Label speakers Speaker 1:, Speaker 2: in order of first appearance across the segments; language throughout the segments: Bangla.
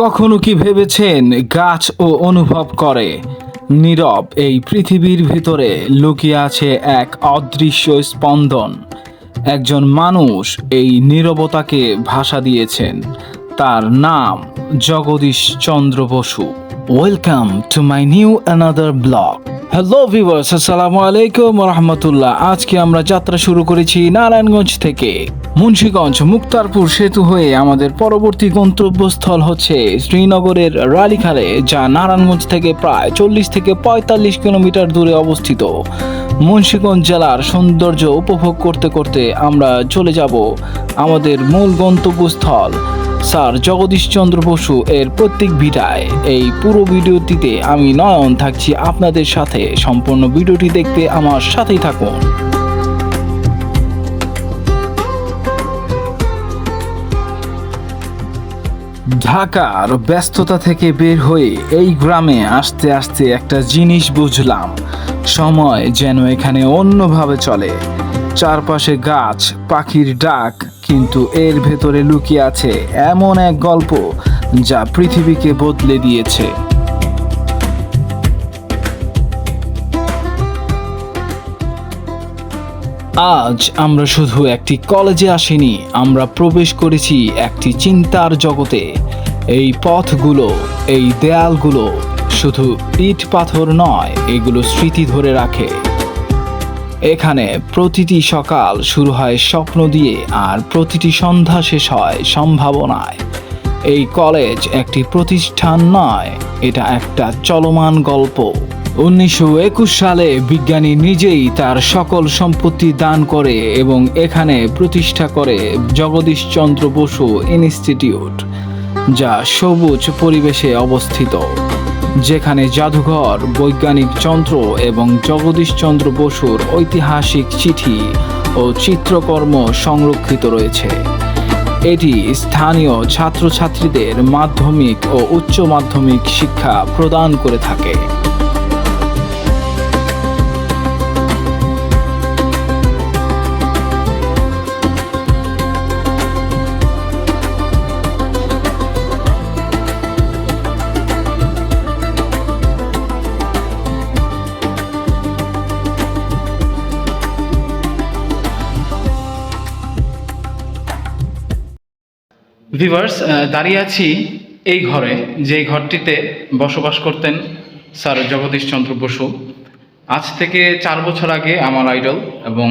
Speaker 1: কখনো কি ভেবেছেন গাছ ও অনুভব করে নীরব এই পৃথিবীর ভিতরে লুকিয়ে আছে এক অদৃশ্য স্পন্দন? একজন মানুষ এই নীরবতাকে ভাষা দিয়েছেন। তার নাম Jagadish Chandra Basu. Welcome to my new another blog. Hello viewers, আসসালামু আলাইকুম রহমতুল্লাহ। আজকে আমরা যাত্রা শুরু করেছি নারায়ণগঞ্জ থেকে। মুন্সিগঞ্জ মুক্তারপুর সেতু হয়ে আমাদের পরবর্তী গন্তব্যস্থল হচ্ছে শ্রীনগরের রালিখালে, যা নারায়ণগঞ্জ থেকে প্রায় 40 থেকে 45 কিলোমিটার দূরে অবস্থিত। মুন্সিগঞ্জ জেলার সৌন্দর্য উপভোগ করতে করতে আমরা চলে যাব আমাদের মূল গন্তব্যস্থল স্যার জগদীশ চন্দ্র বসু এর প্রত্যেক ভিটায়। এই পুরো ভিডিওটিতে আমি নয়ন থাকছি আপনাদের সাথে। সম্পূর্ণ ভিডিওটি দেখতে আমার সাথেই থাকুন। ঢাকার ব্যস্ততা থেকে বের হয়ে এই গ্রামে আসতে আসতে একটা জিনিস বুঝলাম, সময় যেন এখানে অন্যভাবে চলে। চারপাশে গাছ, পাখির ডাক, কিন্তু এর ভেতরে লুকিয়ে আছে এমন এক গল্প যা পৃথিবীকে বদলে দিয়েছে। আজ আমরা শুধু একটি কলেজে আসিনি, আমরা প্রবেশ করেছি একটি চিন্তার জগতে। এই পথগুলো, এই দেয়ালগুলো শুধু ইট পাথর নয়, এগুলো স্মৃতি ধরে রাখে। এখানে প্রতিটি সকাল শুরু হয় স্বপ্ন দিয়ে, আর প্রতিটি সন্ধ্যা শেষ হয় সম্ভাবনায়। এই কলেজ একটি প্রতিষ্ঠান নয়, এটা একটা চলমান গল্প। 1921 সালে বিজ্ঞানী নিজেই তার সকল সম্পত্তি দান করে এবং এখানে প্রতিষ্ঠা করে জগদীশ চন্দ্র বসু ইনস্টিটিউট, যা সবুজ পরিবেশে অবস্থিত, যেখানে জাদুঘর, বৈজ্ঞানিক যন্ত্র এবং জগদীশ চন্দ্র বসুর ঐতিহাসিক চিঠি ও চিত্রকর্ম সংরক্ষিত রয়েছে। এটি স্থানীয় ছাত্রছাত্রীদের মাধ্যমিক ও উচ্চ মাধ্যমিক শিক্ষা প্রদান করে থাকে। ভিউয়ার্স, দাঁড়িয়ে আছি এই ঘরে, যে ঘরটিতে বসবাস করতেন স্যার জগদীশ চন্দ্র বসু। আজ থেকে 4 বছর আগে আমার আইডল এবং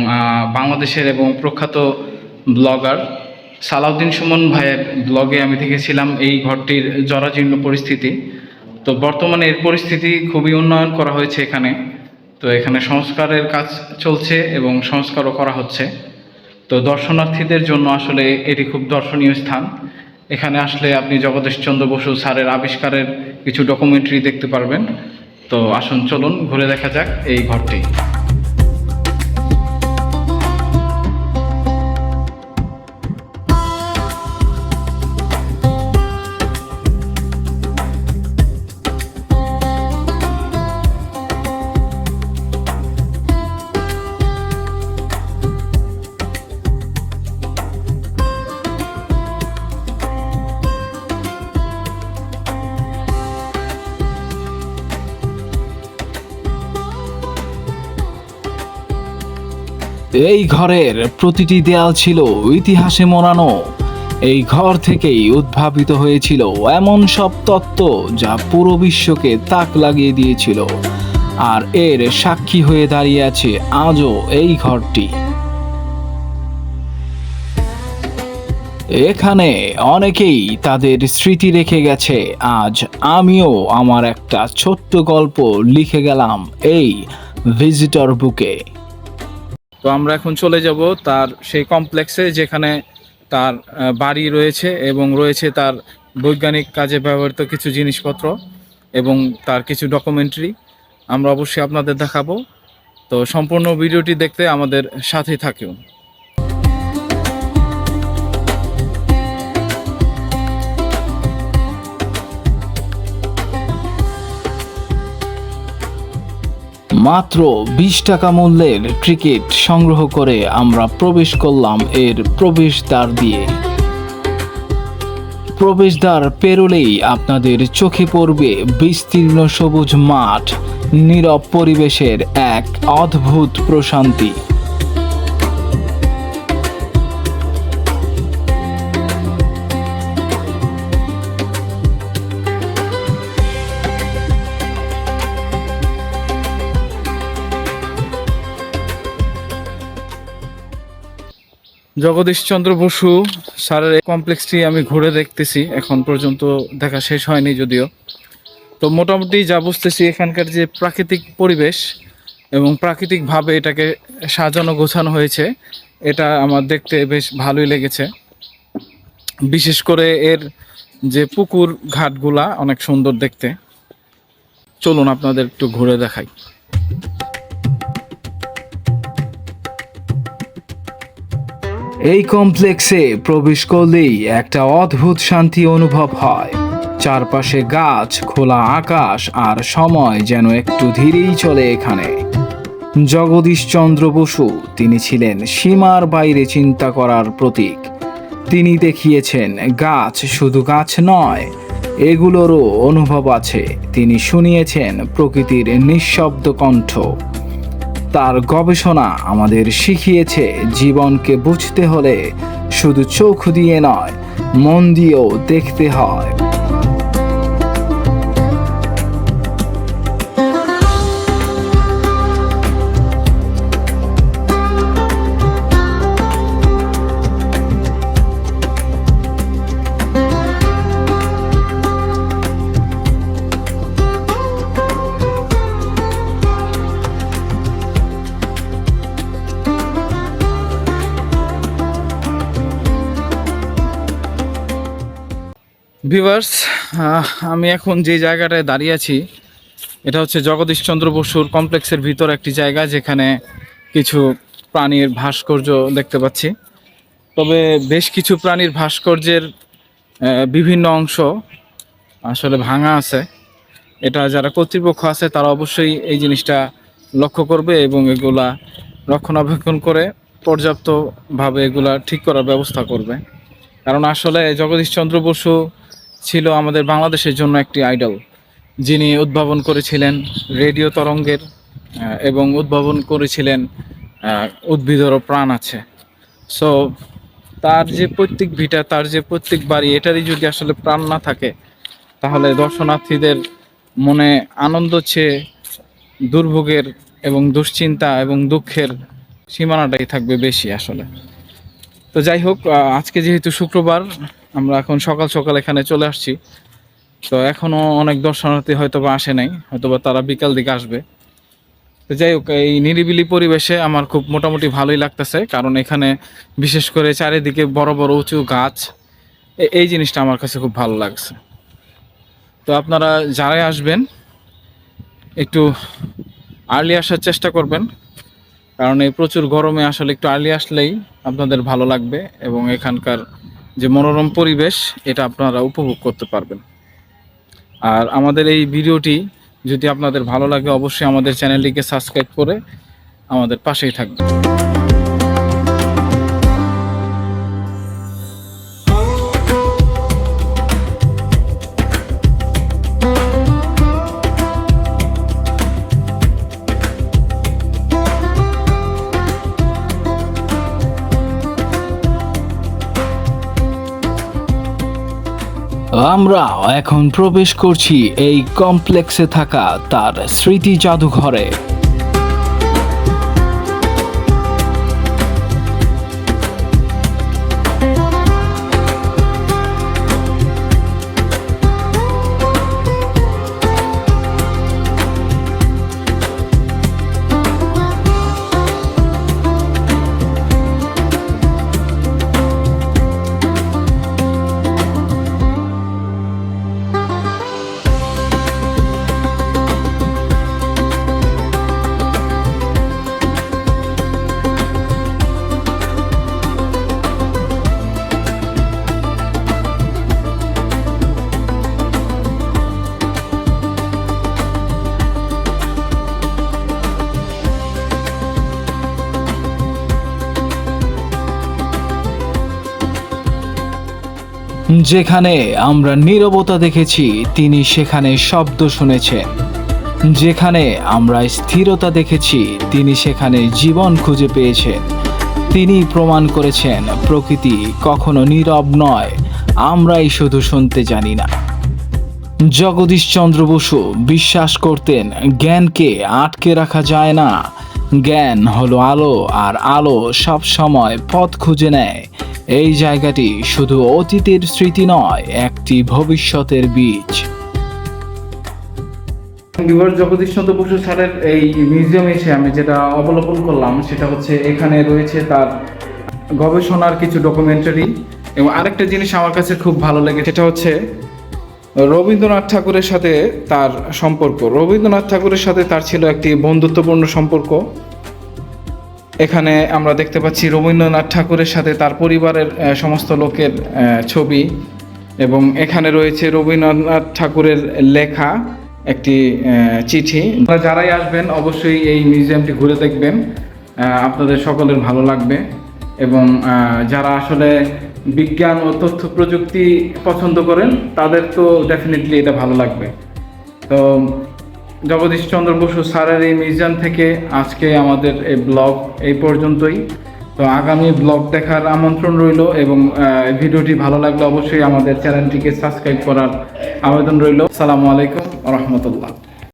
Speaker 1: বাংলাদেশের এবং প্রখ্যাত ব্লগার সালাউদ্দিন সুমন ভাইয়ের ব্লগে আমি দেখেছিলাম এই ঘরটির জরাজীর্ণ পরিস্থিতি। তো বর্তমানে এর পরিস্থিতি খুবই উন্নয়ন করা হয়েছে এখানে। তো এখানে সংস্কারের কাজ চলছে এবং সংস্কারও করা হচ্ছে। তো দর্শনার্থীদের জন্য আসলে এটি খুব দর্শনীয় স্থান। এখানে আসলে আপনি জগদীশ চন্দ্র বসু স্যারের আবিষ্কারের কিছু ডকুমেন্টারি দেখতে পারবেন। তো আসুন, চলুন ঘুরে দেখা যাক এই ঘরটি। এই ঘরের প্রতিটি দেয়াল ছিল ইতিহাসে মোড়ানো। এই ঘর থেকেই উদ্ভাবিত হয়েছিল এমন সব তত্ত্ব যা পুরো বিশ্বকে তাক লাগিয়ে দিয়েছিল, আর এর সাক্ষী হয়ে দাঁড়িয়ে আছে আজও এই ঘরটি। এখানে অনেকেই তাদের স্মৃতি রেখে গেছে। আজ আমিও আমার একটা ছোট্ট গল্প লিখে গেলাম এই ভিজিটর বুকে। তো আমরা এখন চলে যাব তার সেই কমপ্লেক্সে, যেখানে তার বাড়ি রয়েছে এবং রয়েছে তার বৈজ্ঞানিক কাজে ব্যবহৃত কিছু জিনিসপত্র এবং তার কিছু ডকুমেন্টারি। আমরা অবশ্যই আপনাদের দেখাবো। তো সম্পূর্ণ ভিডিওটি দেখতে আমাদের সাথে থাকুন। মাত্র 20 টাকা মূল্যের টিকিট সংগ্রহ করে আমরা প্রবেশ করলাম এর প্রবেশদ্বার দিয়ে। প্রবেশদ্বার পেরোলেই আপনাদের চোখে পড়বে বিস্তীর্ণ সবুজ মাঠ, নীরব পরিবেশের এক অদ্ভুত প্রশান্তি। জগদীশচন্দ্র বসু স্যারের এই কমপ্লেক্সটি আমি ঘুরে দেখতেছি, এখন পর্যন্ত দেখা শেষ হয়নি যদিও। তো মোটামুটি যা বুঝতেছি, এখানকার যে প্রাকৃতিক পরিবেশ এবং প্রাকৃতিকভাবে এটাকে সাজানো গোছানো হয়েছে, এটা আমার দেখতে বেশ ভালোই লেগেছে। বিশেষ করে এর যে পুকুর ঘাটগুলা অনেক সুন্দর দেখতে। চলুন আপনাদের একটু ঘুরে দেখাই। এই কমপ্লেক্সে প্রবেশ করলেই একটা অদ্ভুত শান্তি অনুভব হয়। চারপাশে গাছ, খোলা আকাশ আর সময় যেন একটু ধীরেই চলে এখানে। জগদীশচন্দ্র বসু তিনি ছিলেন সীমার বাইরে চিন্তা করার প্রতীক। তিনি দেখিয়েছেন গাছ শুধু গাছ নয়, এগুলোরও অনুভব আছে। তিনি শুনিয়েছেন প্রকৃতির নিঃশব্দ কণ্ঠ। তার গবেষণা আমাদের শিখিয়েছে জীবনকে বুঝতে হলে শুধু চোখ দিয়ে নয়, মন দিয়েও দেখতে হয়। ভিউয়ার্স, আমি এখন যে জায়গাটায় দাঁড়িয়ে আছি, এটা হচ্ছে জগদীশচন্দ্র বসুর কমপ্লেক্সের ভিতর একটি জায়গা, যেখানে কিছু প্রাণীর ভাস্কর্য দেখতে পাচ্ছি। তবে বেশ কিছু প্রাণীর ভাস্কর্যের বিভিন্ন অংশ আসলে ভাঙা আছে। এটা যারা কর্তৃপক্ষ আছে তারা অবশ্যই এই জিনিসটা লক্ষ্য করবে এবং এগুলা রক্ষণাবেক্ষণ করে পর্যাপ্তভাবে এগুলা ঠিক করার ব্যবস্থা করবে। কারণ আসলে জগদীশচন্দ্র বসু ছিল আমাদের বাংলাদেশের জন্য একটি আইডল, যিনি উদ্ভাবন করেছিলেন রেডিও তরঙ্গের এবং উদ্ভাবন করেছিলেন উদ্ভিদেরও প্রাণ আছে। সো তার যে প্রত্যেক ভিটা, তার যে প্রত্যেক বাড়ি, এটারই যদি আসলে প্রাণ না থাকে, তাহলে দর্শনার্থীদের মনে আনন্দ চেয়ে দুর্ভোগের এবং দুশ্চিন্তা এবং দুঃখের সীমানাটাই থাকবে বেশি আসলে। তো যাই হোক, আজকে যেহেতু শুক্রবার, আমরা এখন সকাল সকাল এখানে চলে আসছি। তো এখনও অনেক দর্শনার্থী হয়তোবা আসে নাই, হয়তোবা তারা বিকাল দিকে আসবে। তো যাই হোক, এই নিরিবিলি পরিবেশে আমার খুব মোটামুটি ভালোই লাগতেছে, কারণ এখানে বিশেষ করে চারিদিকে বড় বড় উঁচু গাছ, এই জিনিসটা আমার কাছে খুব ভালো লাগছে। তো আপনারা যারাই আসবেন একটু আর্লি আসার চেষ্টা করবেন, কারণ এই প্রচুর গরমে আসলে একটু আর্লি আসলেই আপনাদের ভালো লাগবে এবং এখানকার যে মনোরম পরিবেশ, এটা আপনারা উপভোগ করতে পারবেন। আর আমাদের এই ভিডিওটি যদি আপনাদের ভালো লাগে, অবশ্যই আমাদের চ্যানেলটিকে সাবস্ক্রাইব করে আমাদের পাশেই থাকবেন। আমরা এখন প্রবেশ করছি এই কমপ্লেক্সে থাকা তার স্মৃতি জাদুঘরে। যেখানে আমরা নীরবতা দেখেছি, তিনি সেখানে শব্দ শুনেছেন। যেখানে আমরা স্থিরতা দেখেছি, তিনি সেখানে জীবন খুঁজে পেয়েছেন। তিনি প্রমাণ করেছেন প্রকৃতি কখনো নীরব নয়, আমরাই শুধু শুনতে জানি না। জগদীশচন্দ্র বসু বিশ্বাস করতেন জ্ঞানকে আটকে রাখা যায় না। জ্ঞান হলো আলো, আর আলো সব সময় পথ খুঁজে নেয়। এই জায়গাটি শুধু অতীতের স্মৃতি নয়, একটি ভবিষ্যতের বীজ।
Speaker 2: জগদীশচন্দ্র বসু স্যারের এই মিউজিয়ামে এসে আমি যেটা অবলোকন করলাম সেটা হচ্ছে এখানে রয়েছে তার গবেষণার কিছু ডকুমেন্টারি, এবং আরেকটা জিনিস আমার কাছে খুব ভালো লেগে, সেটা হচ্ছে রবীন্দ্রনাথ ঠাকুরের সাথে তার সম্পর্ক। রবীন্দ্রনাথ ঠাকুরের সাথে তার ছিল একটি বন্ধুত্বপূর্ণ সম্পর্ক। এখানে আমরা দেখতে পাচ্ছি রবীন্দ্রনাথ ঠাকুরের সাথে তার পরিবারের সমস্ত লোকের ছবি, এবং এখানে রয়েছে রবীন্দ্রনাথ ঠাকুরের লেখা একটি চিঠি। যারাই আসবেন অবশ্যই এই মিউজিয়ামটি ঘুরে দেখবেন, আপনাদের সকলের ভালো লাগবে। এবং যারা আসলে বিজ্ঞান ও তথ্য প্রযুক্তি পছন্দ করেন তাদের তো ডেফিনেটলি এটা ভালো লাগবে। তো জগদীশচন্দ্র বসু স্যারের এই মিউজিয়াম থেকে আজকে আমাদের এই ব্লগ এই পর্যন্তই। তো আগামী ব্লগ দেখার আমন্ত্রণ রইল, এবং ভিডিওটি ভালো লাগলে অবশ্যই আমাদের চ্যানেলটিকে সাবস্ক্রাইব করার আবেদন রইল। আসসালামু আলাইকুম ওয়া রাহমাতুল্লাহ।